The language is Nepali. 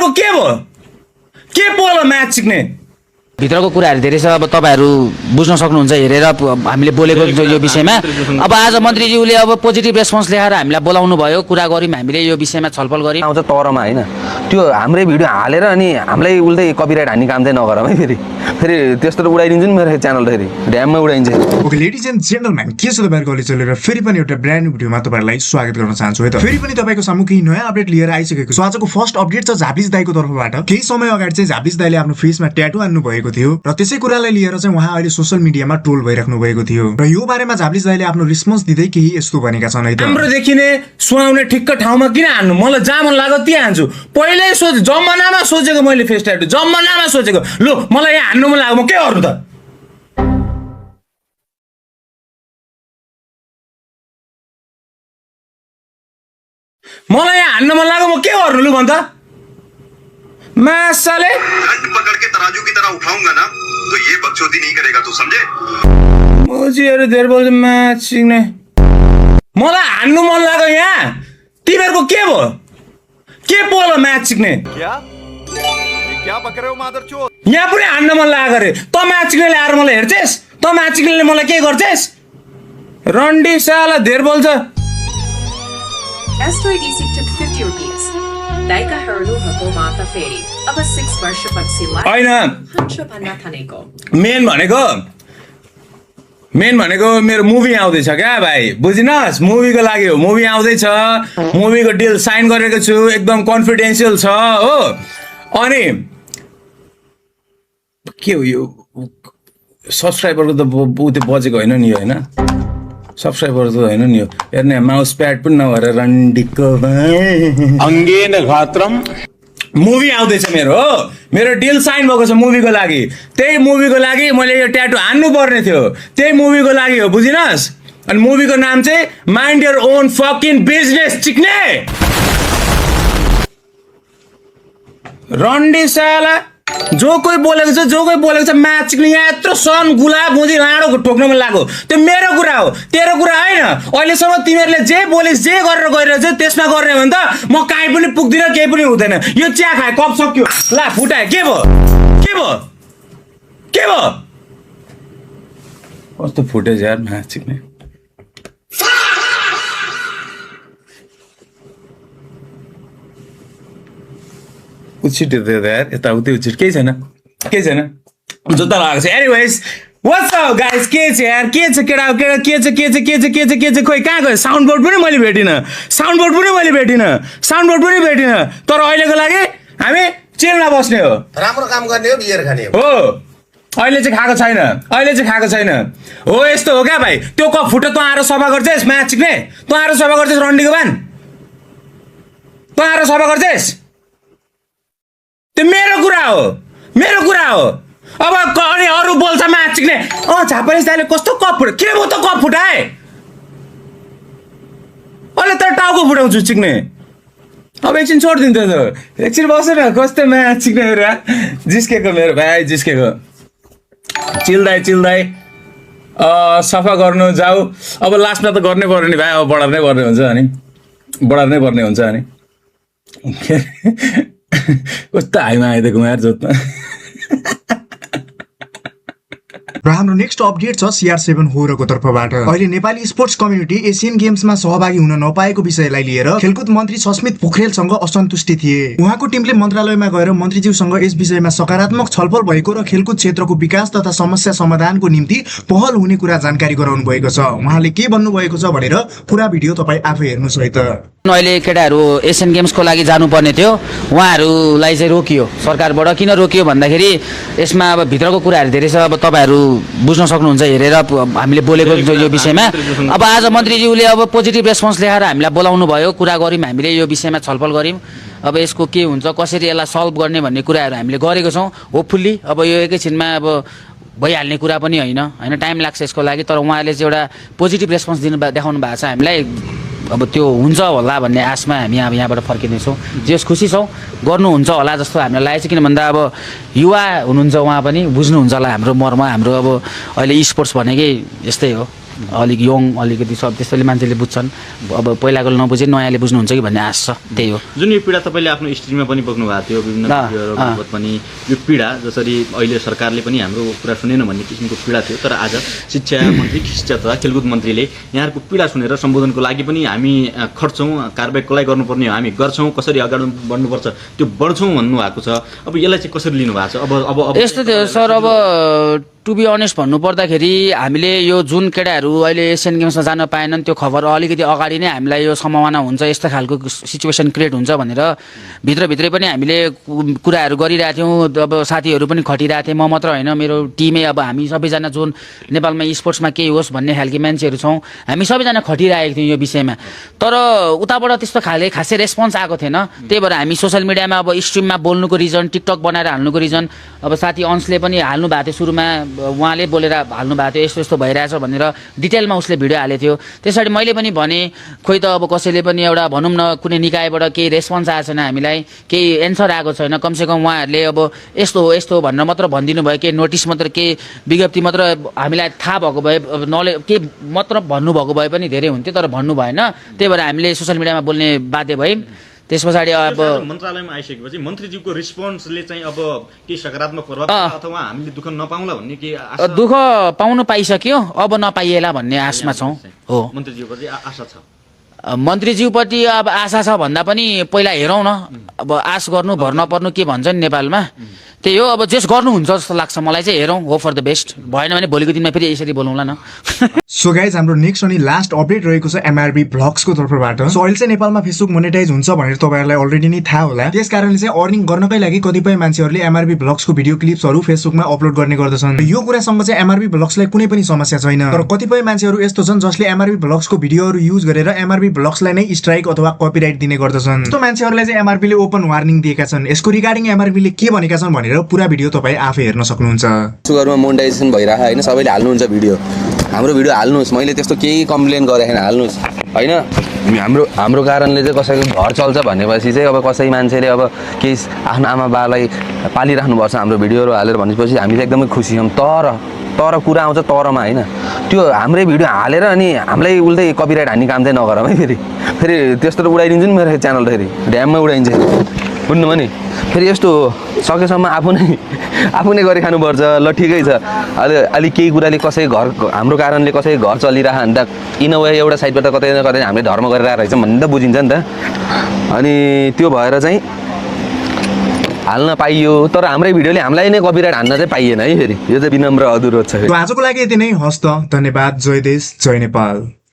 तिमीहरूको के भयो के पोलो म्याच सिक्ने भित्रको कुराहरू धेरै छ अब तपाईहरु बुझ्न सक्नुहुन्छ हेरेर हामीले बोलेको यो विषयमा अब आज मन्त्रीज्यूले अब पोजिटिभ रेस्पोन्स ल्याएर हामीलाई बोलाउनु भयो कुरा गर्यौं हामीले यो विषयमा छलफल गर्यौं आउँछ तरमा हैन त्यो हाम्रै भिडियो हालेर अनि हामीलाई उल्टै कपिराइट हान्ने काम चाहिँ नगरौँ है फेरि त्यस्तो त उडाइदिन्छु नि मेरो च्यानल फेरि ड्याममा उडाइन्छ ओके लेडिज एन्ड जेन्टलम्यान के छ तपाईहरुको अहिले चलेर फेरि पनि एउटा ब्रान्ड न्यू भिडियोमा तपाईहरुलाई स्वागत गर्न चाहन्छु है त फेरि पनि तपाईको सामु केही नयाँ अपडेट लिएर आइसकेको छु आजको फर्स्ट अपडेट छ झाप्लिस दाइको तर्फबाट केही समय अगाडि चाहिँ झाप्लिस दाइले आफ्नो फेसमा ट्याटु हान्नु भएको थियो र त्यसै कुरालाई लिएर चाहिँ उहाँ अहिले सोशल मिडियामा ट्रोल भइराख्नु भएको थियो र यो बारेमा झाप्लिस दाइले आफ्नो रिस्पोन्स दिँदै केही यस्तो भनेका छन् है त हाम्रो देखिने सुहाउने ठिक्क ठाउँमा किन हान्नु मलाई जहाँ मन लाग्यो त्यहाँ हान्छु पहिल्यै सोच जम्मनामा सोचेको मैले फेस ट्याटु जम्मनामा सोचेको लु मलाई यहाँ हान्नु मन लाग्यो म के गर्नु त मलाई यहाँ हान्नु मन लाग्यो म के गर्नु लु भन त मासाले घंट पकड़ के तराजू की तरह उठाऊंगा ना तो ये बकचोदी नहीं करेगा तू समझे मोजीहरु धेरै बोल्छ म्याच सिक्ने मलाई हान्नु मन लाग्यो यहाँ तिमीहरूको के भयो के पोलो म्याच सिक्ने क्या बक रहे हो मादरचोद यहाँ पनि हान्न मन लाग्यो रे त म्याच सिक्ने ल्याएर मलाई हेर्छेस् त म्याच सिक्नेले मलाई के गर्छेस् रन्डी साला धेरै बोल्छ SYDC took 50 rupees. Daika Harlu Hako Mata Feri. अब 6 वर्ष पछिलाई हैन हंसो भन्ना थानेको मेन भनेको मेरो मुभी आउँदैछ क्या भाइ बुझिनस् मुभीको लागि हो मुभी आउँदैछ मुभीको डिल साइन गरेको छु एकदम कन्फिडेन्शियल छ हो अनि के हो यो सब्स्क्राइबरको त उते बजेको होइन नि यो होइन सब्स्क्राइबर त होइन नि यो हेर्ने माउस प्याड पनि नभएर रन्डीको अंगेन गात्रम मुभी आउँदैछ मेरो हो मेरो डिल साइन भएको छ मुभीको लागि त्यही मुभीको लागि मैले यो ट्याटु हान्नु पर्ने थियो त्यही मुभीको लागि हो बुझिनस् अनि मुभीको नाम चाहिँ mind your own fucking business चिक्ने रन्डी साला जो कोही बोलेको छ म्याच चिक्ने यहाँ यत्रो सन गुलाब मुजी लाडो ठोक्नमा लाग्यो त्यो मेरो कुरा हो तेरो कुरा होइन अहिलेसम्म तिमीहरूले जे बोलिस् जे गरेर गएर चाहिँ त्यसमा गर्ने भने त म काहीँ पनि पुग्दिनँ केही पनि हुँदैन यो चिया खाए कप सक्यो ला फुटाए के भयो कस्तो फुटेज यार म्याच चिक्ने उछिट यार यताउति उछिट केही छैन जुत्ता लगाएको छ एनीवेज व्हाट्स अप गाइस के छ यार के छ केडा के छ खोइ कहाँ गयो साउन्ड बोर्ड पनि मैले भेटिनँ तर अहिलेको लागि हामी चिलमा बस्ने हो राम्रो काम गर्ने हो बियर खाने हो अहिले चाहिँ खाएको छैन हो यस्तो हो क्या भाइ त्यो कप फुटो तँ आएर सफा गर्छेस् म्याच चिक्ने तँ आएर सफा गर्छेस् रन्डीको बान तँ आएर सफा गर्छेस् त्यो मेरो कुरा हो अब अनि अरू बोल्छ म्याच चिक्ने झापानिस दाइले कस्तो कप फुट्यो के म त कप फुटाए अहिले त टाउको फुटाउँछु चिक्ने अब एकछिन छोडिदिन्छ त एकछिन बसेर कस्तो म्याच चिक्ने जिस्केको मेरो भाइ जिस्केको चिल्दाइ सफा गर्नु जाऊ अब लास्टमा त गर्नै पर्यो नि भाइ अब बढार्नै पर्ने हुन्छ अनि कस्तो हाइमा आइदिएको यार जोत्न र हाम्रो नेक्स्ट अपडेट छ CR7 होरको तर्फबाट अहिले नेपाली स्पोर्ट्स कम्युनिटी एसियन गेम्समा सहभागी हुन नपाएको विषयलाई लिएर खेलकुद मन्त्री सस्मित पोखरेलसँग असन्तुष्टि थिए उहाँको टिमले मन्त्रालयमा गएर मन्त्रीज्यूसँग यस विषयमा सकारात्मक छलफल भएको र खेलकुद क्षेत्रको विकास तथा समस्या समाधानको निम्ति पहल हुने कुरा जानकारी गराउनु भएको छ उहाँले के भन्नु भएको छ भनेर पुरा भिडियो तपाईँ आफै हेर्नुहोस् है त अहिले केटाहरू एसियन गेम्सको लागि जानुपर्ने थियो उहाँहरूलाई चाहिँ रोकियो सरकारबाट किन रोकियो भन्दाखेरि यसमा अब भित्रको कुराहरू धेरै छ अब तपाईहरु बुझ्न सक्नुहुन्छ हेरेर हामीले बोलेको यो विषयमा अब आज मन्त्रीज्यूले अब पोजिटिभ रेस्पोन्स ल्याएर हामीलाई बोलाउनु भयो कुरा गर्यौं हामीले यो विषयमा छलफल गर्यौं अब यसको के हुन्छ कसरी यसलाई सल्भ गर्ने भन्ने कुराहरू हामीले गरेको छौं होपफुल्ली अब यो एकैछिनमा अब भइहाल्ने कुरा पनि हैन टाइम लाग्छ यसको लागि तर उहाँले चाहिँ एउटा पोजिटिभ रेस्पोन्स देखाउनु भएको छ हामीलाई अब त्यो हुन्छ होला भन्ने आशमा हामी अब यहाँबाट फर्किनेछौँ जस खुसी छौँ गर्नुहुन्छ होला जस्तो हामीलाई लागेको छ किन भन्दा अब युवा हुनुहुन्छ उहाँ पनि बुझ्नुहुन्छ होला हाम्रो मर्म हाम्रो अब अहिले स्पोर्ट्स भनेकै यस्तै हो अलिक यङ अलिकति सब त्यस्तोले मान्छेले बुझ्छन् अब पहिलाको नबुझे नयाँले बुझ्नुहुन्छ कि भन्ने आश छ त्यही हो जुन यो पीडा तपाईँले आफ्नो स्ट्रिममा पनि बोक्नु भएको थियो विभिन्न भिडियोहरू मार्फत पनि यो पीडा जसरी अहिले सरकारले पनि हाम्रो कुरा सुनेन भन्ने किसिमको पीडा थियो तर आज शिक्षा मन्त्री शिक्षा तथा खेलकुद मन्त्रीले यहाँहरूको पीडा सुनेर सम्बोधनको लागि पनि हामी खट्छौँ कारबाही कसलाई गर्नुपर्ने हो हामी गर्छौँ कसरी अगाडि बढ्नुपर्छ त्यो बढ्छौँ भन्नुभएको छ अब यसलाई चाहिँ कसरी लिनु भएको छ अब यस्तो थियो सर अब टु बी अनेस्ट भन्नुपर्दाखेरि हामीले यो जुन केटाहरू अहिले एसियन गेम्समा जान पाएनन् त्यो खबर अलिकति अगाडि नै हामीलाई यो सम्भावना हुन्छ यस्तो खालको सिचुएसन क्रिएट हुन्छ भनेर भित्रभित्रै पनि हामीले कुराहरू गरिरहेको थियौँ अब साथीहरू पनि खटिरहेको थिएँ म मात्र होइन मेरो टिमै अब हामी सबैजना जुन नेपालमा स्पोर्ट्समा केही होस् भन्ने खालको मान्छेहरू छौँ हामी सबैजना खटिरहेको थियौँ यो विषयमा तर उताबाट त्यस्तो खाले खासै रेस्पोन्स आएको थिएन त्यही भएर हामी सोसियल मिडियामा अब स्ट्रिममा बोल्नुको रिजन टिकटक बनाएर हाल्नुको रिजन अब साथी अंशले पनि हाल्नु भएको थियो सुरुमा उहाँले बोलेर हाल्नु भएको थियो यस्तो यस्तो भइरहेछ भनेर डिटेलमा उसले भिडियो हालेको थियो त्यसरी मैले पनि भने खोइ त अब कसैले पनि एउटा भनौँ न कुनै निकायबाट केही रेस्पोन्स आएको छैन हामीलाई केही एन्सर आएको छैन कमसेकम उहाँहरूले अब यस्तो हो यस्तो भनेर मात्र भनिदिनु भयो केही नोटिस मात्र केही विज्ञप्ति मात्र हामीलाई थाहा भएको भए नलेज केही मात्र भन्नुभएको भए पनि धेरै हुन्थ्यो तर भन्नु भएन त्यही भएर हामीले सोसियल मिडियामा बोल्ने बाध्य भयौँ त्यस पछाडि अब मन्त्रालयमा आइसकेपछि मन्त्रीज्यूको रिस्पोन्सले चाहिँ अब केही सकारात्मक प्रभाव अथवा हामीले दुःख नपाउँला भन्ने के दुःख पाउनु पाइसक्यो अब नपाइएला भन्ने आशमा छौँ हो मन्त्रीज्यूप्रति आशा छ मन्त्रीज्यूपट्टि अब आशा छ भन्दा पनि पहिला हेरौँ न अब आश गर्नु भर नपर्नु के भन्छ नि नेपालमा त्यही हो अब जेस गर्नुहुन्छ जस्तो लाग्छ मलाई चाहिँ हेरौँ हो फर द बेस्ट भएन भने भोलिको दिनमा फेरि यसरी बोलौँला न सो गाइज हाम्रो नेक्स्ट अनि लास्ट अपडेट रहेको छ एमआरबी ब्लग्सको तर्फबाट सो अहिले चाहिँ नेपालमा फेसबुक मोनेटाइज हुन्छ भनेर तपाईँहरूलाई अलरेडी नै थाहा होला त्यस कारणले चाहिँ अर्निङ गर्नकै लागि कतिपय मान्छेहरूले एमआरबी ब्लग्सको भिडियो क्लिप्सहरू फेसबुकमा अपलोड गर्ने गर्दछन् यो कुरासँग चाहिँ एमआरबी ब्लग्सलाई कुनै पनि समस्या छैन तर कतिपय मान्छेहरू यस्तो छन् जसले एमआरबी ब्लग्सको भिडियोहरू युज गरेर एमआरबी ब्लग्सलाई नै स्ट्राइक अथवा कपिराइट दिने गर्दछन् यस्तो मान्छेहरूलाई चाहिँ एमआरबीले ओपन वार्निङ दिएका छन् यसको रिगार्डिङ एमआरबीले के भनेका छन् भनेर पुरा भिडियो तपाईँ आफै हेर्न सक्नुहुन्छ सुगरमा मोनेटाइजेसन भइरहेको होइन सबैले हाल्नुहुन्छ भिडियो हाम्रो भिडियो हाल्नुहोस् मैले त्यस्तो केही कम्प्लेन गरेको छैन हाल्नुहोस् होइन हाम्रो कारणले चाहिँ कसैको घर चल्छ भनेपछि चाहिँ अब कसै मान्छेले अब केही आफ्नो आमा बालाई पालिराख्नुपर्छ हाम्रो भिडियोहरू हालेर भनेपछि हामी चाहिँ एकदमै खुसी छौँ तर कुरा आउँछ तरमा होइन त्यो हाम्रै भिडियो हालेर अनि हामीलाई उल्टै कपिराइट हान्ने काम चाहिँ नगरौँ है फेरि त्यस्तो त उडाइदिन्छु नि मेरो च्यानल फेरि ड्याममै उडाइन्छ बुझ्नुभयो नि फेरि यस्तो सकेसम्म आफू नै गरी खानुपर्छ ल ठिकै छ अलिक केही कुराले कसै घर हाम्रो कारणले कसै घर चलिरह भने त इन वे एउटा साइडबाट कतै न कतै हामीले धर्म गरिरहेको रहेछ भन्ने त बुझिन्छ नि त अनि त्यो भएर चाहिँ हाल्न पाइयो तर हाम्रै भिडियोले हामीलाई नै कपिराइट हान्न चाहिँ पाइएन है फेरि यो चाहिँ विनम्र अनुरोध छ आजको लागि यति नै हस्त धन्यवाद जय देश जय नेपाल।